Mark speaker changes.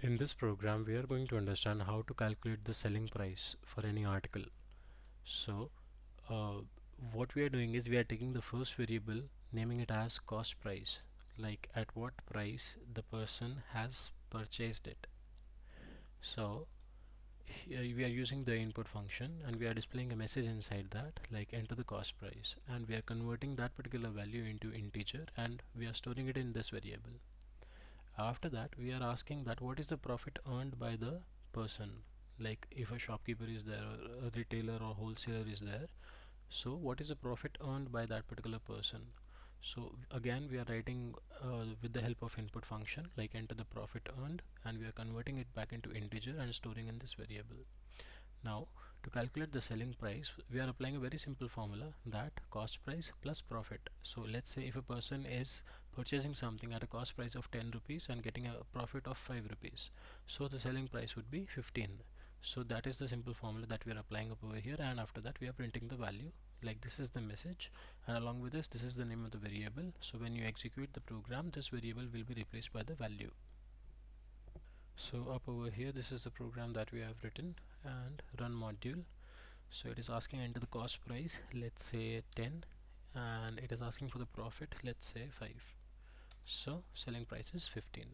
Speaker 1: In this program, we are going to understand how to calculate the selling price for any article. So, uh, what we are doing is we are taking the first variable, naming it as cost price, like at what price the person has purchased it. So, here we are using the input function and we are displaying a message inside that, like enter the cost price, and we are converting that particular value into integer and we are storing it in this variable. After that, we are asking that what is the profit earned by the person, like if a shopkeeper is there, or a retailer or wholesaler is there, so what is the profit earned by that particular person. So again we are writing with the help of input function, like enter the profit earned, and we are converting it back into integer and storing in this variable. Now, to calculate the selling price, we are applying a very simple formula, that cost price plus profit. So let's say if a person is purchasing something at a cost price of 10 rupees and getting a profit of 5 rupees, so the selling price would be 15. So that is the simple formula that we are applying up over here, and after that we are printing the value, like this is the message, and along with this is the name of the variable. So when you execute the program, this variable will be replaced by the value. So up over here, this is the program that we have written, and run module. So it is asking enter the cost price, let's say 10, and it is asking for the profit, let's say 5. So selling price is 15.